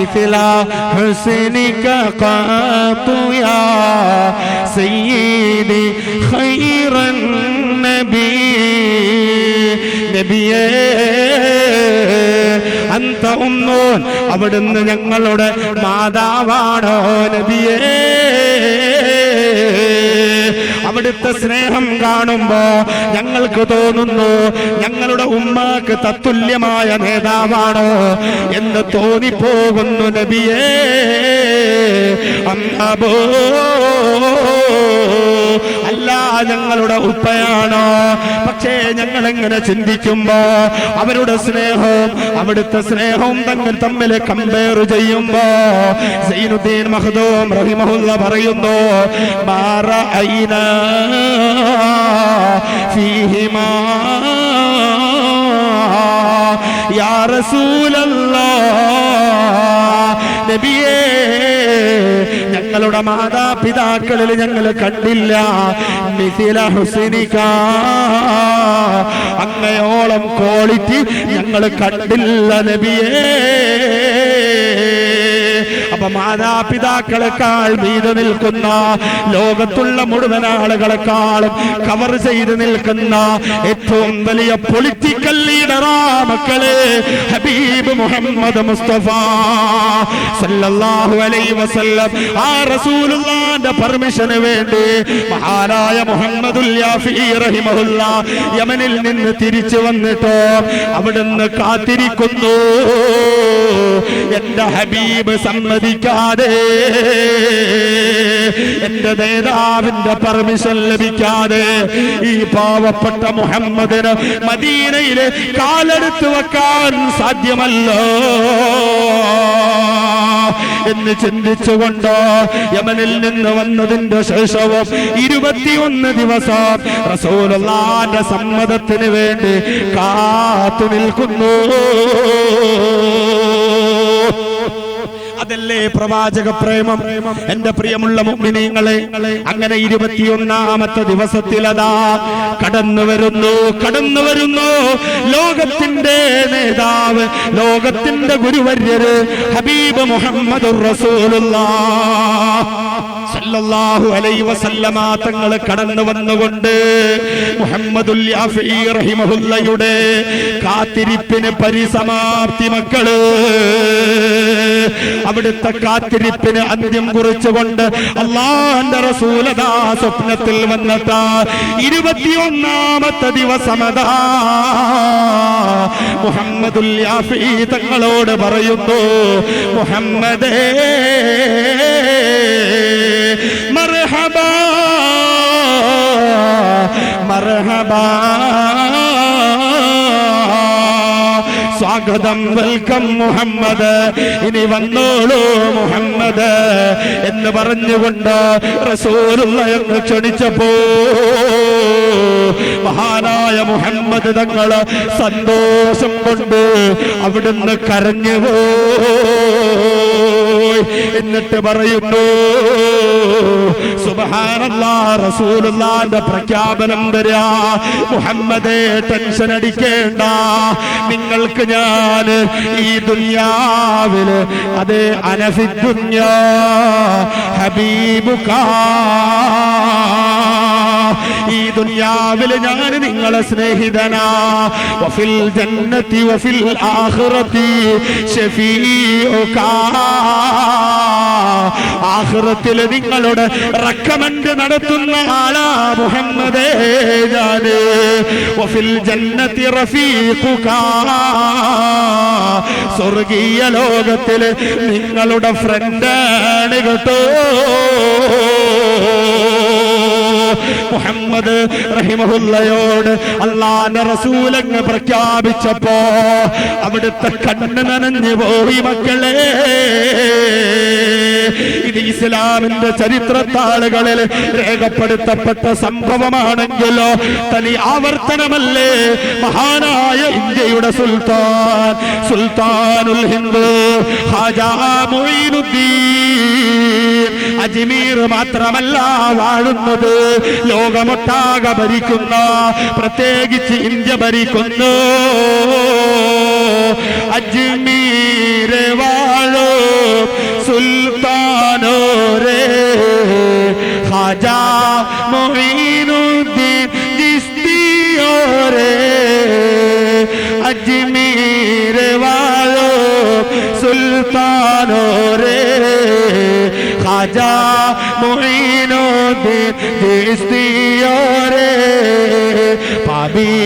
مثل حسنك قط يا سيدي خير النبي നബിയേ അന്ത ഉമ്മൂൻ അവിടുന്ന് ഞങ്ങളുടെ മാതാവാണോ നബിയേ അവിടുത്തെ സ്നേഹം കാണുമ്പോ ഞങ്ങൾക്ക് തോന്നുന്നു ഞങ്ങളുടെ ഉമ്മക്ക് തത്തുല്യമായ നേതാവാണോ എന്ന് തോന്നിപ്പോകുന്നു നബിയേ അമ്മബോ അല്ല ഞങ്ങളുടെ ഉപ്പയാണോ പക്ഷേ ഞങ്ങൾ എങ്ങനെ ചിന്തിക്കുമ്പോ അവരുടെ സ്നേഹവും അവിടുത്തെ സ്നേഹവും തമ്മിൽ കമ്പയർ ചെയ്യുമ്പോ സൈനുദ്ദീൻ മഖ്ദൂം റഹിമഹുല്ലാ പറയുന്നു മാറഅയ്ന ഫീഹിമാ യാ റസൂലല്ലാഹ് നബിയേ ഞങ്ങളുടെ മാതാപിതാക്കളിൽ ഞങ്ങൾ കണ്ടില്ല മിഥില ഹുസ്നിക അങ്ങയോളം ക്വാളിറ്റി ഞങ്ങൾ കണ്ടില്ല നബിയേ അപ്പൊ മാതാപിതാക്കളെക്കാൾ മീതെ നിൽക്കുന്ന ലോകത്തുള്ള മുഴുവൻ ആളുകളെക്കാളും കവർ ചെയ്ത് നിൽക്കുന്ന ഏറ്റവും വലിയ പൊളിറ്റിക്കൽ ലീഡറാ മക്കളെ ഹബീബ് മുഹമ്മദ് മുസ്തഫ സല്ലല്ലാഹു അലൈഹി വസല്ലം ആ റസൂലുള്ളാഹിന്റെ പെർമിഷന് വേണ്ടി മഹാനായ മുഹമ്മദുൽ യാഫി റഹിമഹുല്ലാ യമനിൽ നിന്ന് തിരിച്ചു വന്നിട്ടോ അവിടുന്ന് കാത്തിരിക്കുന്നു എന്റെ ഹബീബ് സമ്മതിക്കാതെ എന്റെ നേതാവിന്റെ പെർമിഷൻ ലഭിക്കാതെ ഈ പാവപ്പെട്ട മുഹമ്മദിന് മദീനയിലെ കാലെടുത്ത് വെക്കാൻ സാധ്യമല്ലോ എന്ന് ചിന്തിച്ചുകൊണ്ട് യമനിൽ നിന്ന് വന്നതിന്റെ ശേഷവും 21 ദിവസം റസൂലുള്ളാഹിന്റെ സമ്മതത്തിന് വേണ്ടി കാത്തു നിൽക്കുന്നു. അതല്ലേ പ്രവാചക പ്രേമം. എന്റെ പ്രിയമുള്ള മുഅ്മിനീങ്ങളെ, അങ്ങനെ 21ാമത്തെ ദിവസത്തിലതാ കടന്നു വരുന്നു ലോകത്തിന്റെ നേതാവ്, ലോകത്തിന്റെ ഗുരുവര്യര് ഹബീബ് മുഹമ്മദുർ റസൂലുള്ളാഹ് സല്ലല്ലാഹു അലൈഹി വസല്ലമ തങ്ങൾ കടന്നു വന്നുകൊണ്ട് മുഹമ്മദുൽ യാഫി റഹിമഹുല്ലയുടെ കാത്തിരിപ്പിന് പരിസമാപ്തി മക്കള്. അവിടുത്തെ കാത്തിരിപ്പിന് അന്ത്യം കുറിച്ചുകൊണ്ട് അല്ലാഹുവിന്റെ റസൂലതാ സ്വപ്നത്തിൽ വന്നതാ 21ാമത്തെ ദിവസമതാ മുഹമ്മദുൽ യാഫി തങ്ങളോട് പറയുന്നു, മുഹമ്മദേ മർഹബാ മർഹബാ, സ്വാഗതം, വെൽക്കം മുഹമ്മദ്, ഇനി വന്നോളൂ മുഹമ്മദ് എന്ന് പറഞ്ഞുകൊണ്ട് റസൂലുള്ളാഹി എന്ന് ക്ഷണിച്ചപ്പോ മഹാനായ മുഹമ്മദ് തങ്ങൾ സന്തോഷം കൊണ്ട് അവിടുന്ന് കരഞ്ഞു പോയി. എന്നിട്ട് പറയുന്നു, സുബ്ഹാനല്ലാഹ്, റസൂലുള്ളാഹിന്റെ പ്രഖ്യാപനം വരാ, മുഹമ്മദേ ടെൻഷൻ അടിക്കേണ്ട, നിങ്ങൾക്ക് ഞാൻ ഈ ദുനിയാവില് അതേ അനഫി ദുനിയാ ഹബീബുക, ഈ ദുനിയാവിൽ ഞാൻ നിങ്ങളെ സ്നേഹിതനാ, വഫിൽ ജന്നതി വഫിൽ ആഖിറതി ശഫീഉക, ആഖിറത്തിൽ നിങ്ങളുടെ റെക്കമെൻഡ് നടത്തുന്ന ആളാ മുഹമ്മദേ ഞാന്, വഫിൽ ജന്നതി റഫീഖുക, സ്വർഗീയ ലോകത്തിൽ നിങ്ങളുടെ ഫ്രണ്ടാണ് കേട്ടോ. മുഹമ്മദ് റഹിമഹുല്ലയോട് അല്ലാഹുവിന്റെ റസൂൽ അങ്ങ് പ്രഖ്യാപിച്ചപ്പോ അവിടുത്തെ കണ്ണ് നനഞ്ഞു പോയി മക്കളെ. ഇത് ഇസ്ലാമിന്റെ ചരിത്രത്താളുകളിൽ രേഖപ്പെടുത്തപ്പെട്ട സംഭവമാണെങ്കിലോ തനി ആവർത്തനമല്ലേ. മഹാനായ ഇന്ത്യയുടെ സുൽത്താനുൽ ഹിന്ദ് ഖാജാ മുഈനുദ്ദീൻ അജ്മീർ മാത്രമല്ല വാഴുന്നത്, ലോകമൊട്ടാകെ ഭരിക്കുന്ന, പ്രത്യേകിച്ച് ഇന്ത്യ ഭരിക്കുന്നു അജ്മീർ വാഴോ अजमेर वालों सुल्तानों रे ख्वाजा मुईनुद्दीन चिश्ती रे पाबी